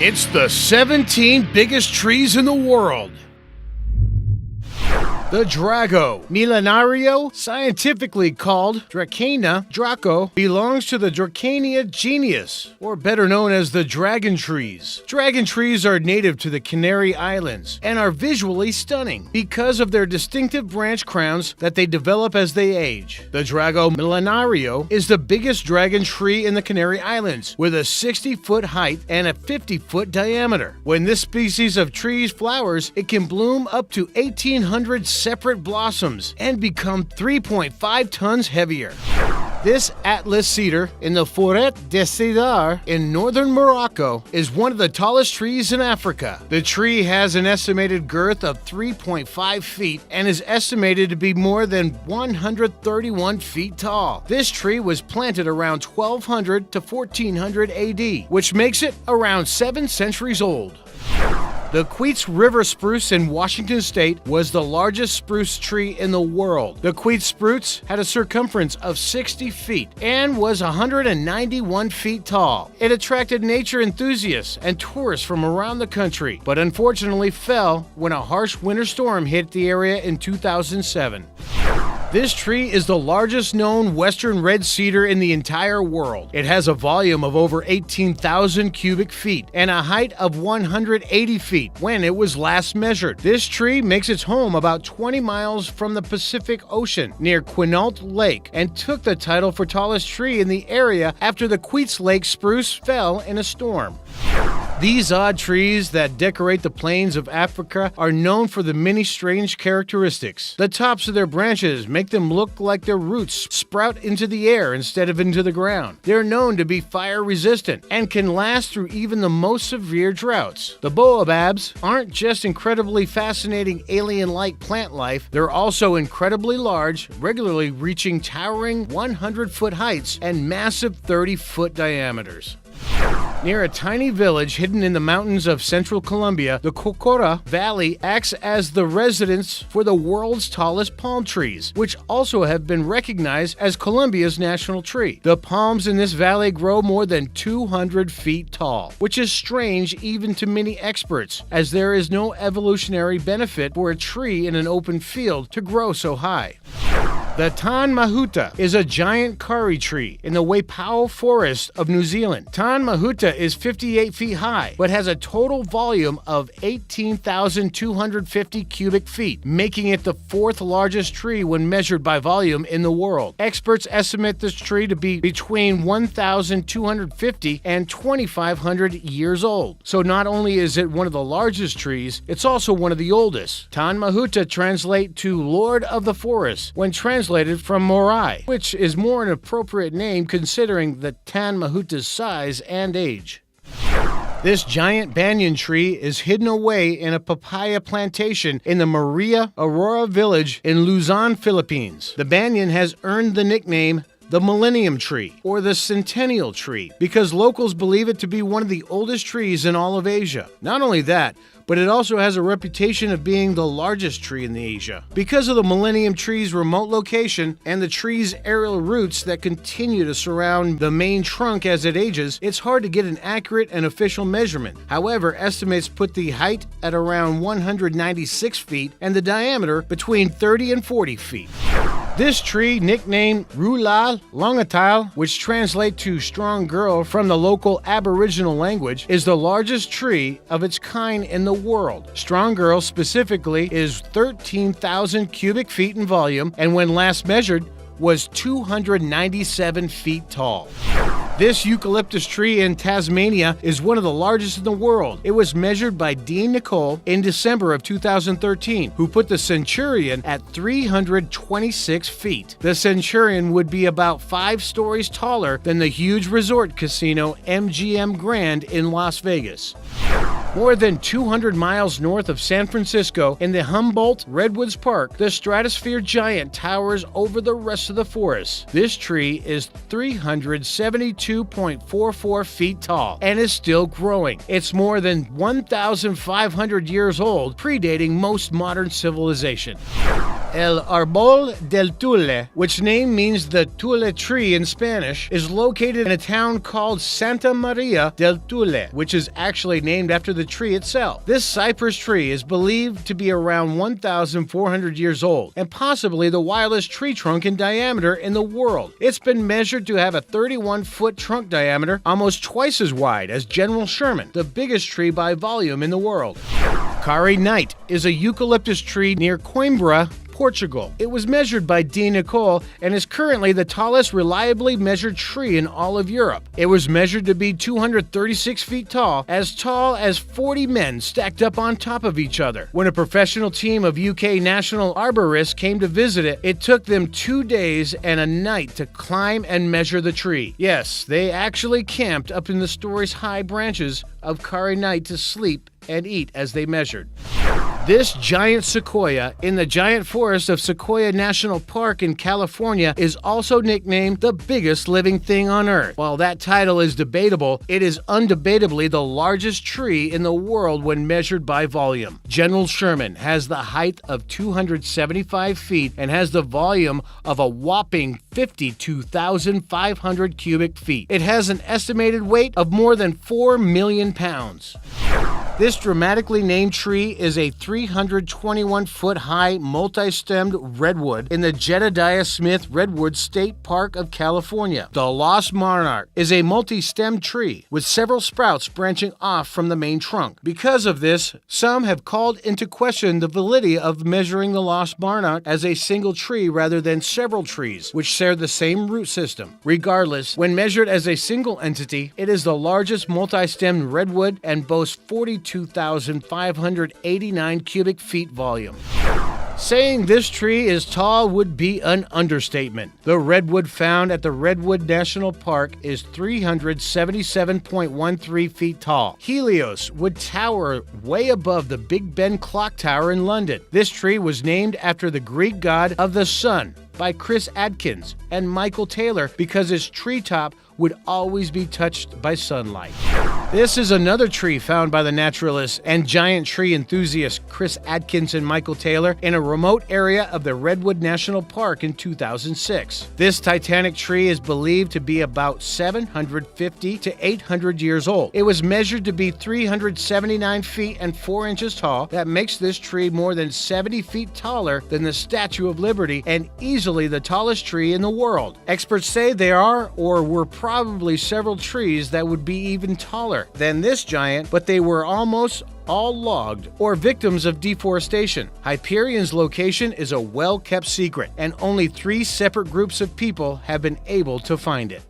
It's the 17 biggest trees in the world. The Drago millenario, scientifically called Dracana draco, belongs to the Dracania genus, or better known as the dragon trees. Dragon trees are native to the Canary Islands and are visually stunning because of their distinctive branch crowns that they develop as they age. The Drago millenario is the biggest dragon tree in the Canary Islands, with a 60-foot height and a 50-foot diameter. When this species of tree flowers, it can bloom up to 1,800 separate blossoms and become 3.5 tons heavier. This Atlas cedar in the Forêt des Cèdres in northern Morocco is one of the tallest trees in Africa. The tree has an estimated girth of 3.5 feet and is estimated to be more than 131 feet tall. This tree was planted around 1200 to 1400 AD, which makes it around 7 centuries old. The Queets River spruce in Washington state was the largest spruce tree in the world. The Queets spruce had a circumference of 60 feet and was 191 feet tall. It attracted nature enthusiasts and tourists from around the country, but unfortunately fell when a harsh winter storm hit the area in 2007. This tree is the largest known western red cedar in the entire world. It has a volume of over 18,000 cubic feet and a height of 180 feet when it was last measured. This tree makes its home about 20 miles from the Pacific Ocean near Quinault Lake and took the title for tallest tree in the area after the Queets Lake spruce fell in a storm. These odd trees that decorate the plains of Africa are known for the many strange characteristics. The tops of their branches make them look like their roots sprout into the air instead of into the ground. They're known to be fire resistant and can last through even the most severe droughts. The baobabs aren't just incredibly fascinating alien-like plant life, they're also incredibly large, regularly reaching towering 100-foot heights and massive 30-foot diameters. Near a tiny village hidden in the mountains of central Colombia, the Cocora Valley acts as the residence for the world's tallest palm trees, which also have been recognized as Colombia's national tree. The palms in this valley grow more than 200 feet tall, which is strange even to many experts, as there is no evolutionary benefit for a tree in an open field to grow so high. The Tan Mahuta is a giant kauri tree in the Waipao Forest of New Zealand. Tan Mahuta is 58 feet high, but has a total volume of 18,250 cubic feet, making it the 4th largest tree when measured by volume in the world. Experts estimate this tree to be between 1,250 and 2,500 years old. So not only is it one of the largest trees, it's also one of the oldest. Tan Mahuta translates to Lord of the Forest when translated from Morai, which is more an appropriate name considering the Tan Mahuta's size and age. This giant banyan tree is hidden away in a papaya plantation in the Maria Aurora village in Luzon, Philippines. The banyan has earned the nickname the Millennium Tree, or the Centennial Tree, because locals believe it to be one of the oldest trees in all of Asia. Not only that, but it also has a reputation of being the largest tree in Asia. Because of the Millennium Tree's remote location and the tree's aerial roots that continue to surround the main trunk as it ages, it's hard to get an accurate and official measurement. However, estimates put the height at around 196 feet and the diameter between 30 and 40 feet. This tree, nicknamed Rulal Longatal, which translates to strong girl from the local Aboriginal language, is the largest tree of its kind in the world. Strong girl specifically is 13,000 cubic feet in volume and when last measured was 297 feet tall. This eucalyptus tree in Tasmania is one of the largest in the world. It was measured by Dean Nicole in December of 2013, who put the Centurion at 326 feet. The Centurion would be about 5 stories taller than the huge resort casino MGM Grand in Las Vegas. More than 200 miles north of San Francisco, in the Humboldt Redwoods Park, the Stratosphere Giant towers over the rest of the forest. This tree is 372.44 feet tall and is still growing. It's more than 1,500 years old, predating most modern civilization. El Arbol del Tule, which name means the Tule tree in Spanish, is located in a town called Santa Maria del Tule, which is actually named after the tree itself. This cypress tree is believed to be around 1,400 years old, and possibly the wildest tree trunk in diameter in the world. It's been measured to have a 31-foot trunk diameter, almost twice as wide as General Sherman, the biggest tree by volume in the world. Kari Knight is a eucalyptus tree near Coimbra, Portugal. It was measured by Dean Nicole and is currently the tallest reliably measured tree in all of Europe. It was measured to be 236 feet tall as 40 men stacked up on top of each other. When a professional team of UK national arborists came to visit it, it took them 2 days and a night to climb and measure the tree. Yes, they actually camped up in the stories-high branches of Kari Knight to sleep and eat as they measured. This giant sequoia in the giant forest of Sequoia National Park in California is also nicknamed the biggest living thing on Earth. While that title is debatable, it is undebatably the largest tree in the world when measured by volume. General Sherman has the height of 275 feet and has the volume of a whopping 52,500 cubic feet. It has an estimated weight of more than 4 million pounds. This dramatically named tree is a 321-foot-high multi-stemmed redwood in the Jedediah Smith Redwood State Park of California. The Lost Monarch is a multi-stemmed tree with several sprouts branching off from the main trunk. Because of this, some have called into question the validity of measuring the Lost Monarch as a single tree rather than several trees, which share the same root system. Regardless, when measured as a single entity, it is the largest multi-stemmed redwood and boasts 42,589 cubic feet volume. Saying this tree is tall would be an understatement. The redwood found at the Redwood National Park is 377.13 feet tall. Helios would tower way above the Big Ben clock tower in London. This tree was named after the Greek god of the sun by Chris Adkins and Michael Taylor because its treetop would always be touched by sunlight. This is another tree found by the naturalists and giant tree enthusiasts Chris Adkins and Michael Taylor in a remote area of the Redwood National Park in 2006. This titanic tree is believed to be about 750 to 800 years old. It was measured to be 379 feet and 4 inches tall. That makes this tree more than 70 feet taller than the Statue of Liberty and easily the tallest tree in the world. Experts say there are or were probably several trees that would be even taller than this giant, but they were almost all logged or victims of deforestation. Hyperion's location is a well-kept secret, and only 3 separate groups of people have been able to find it.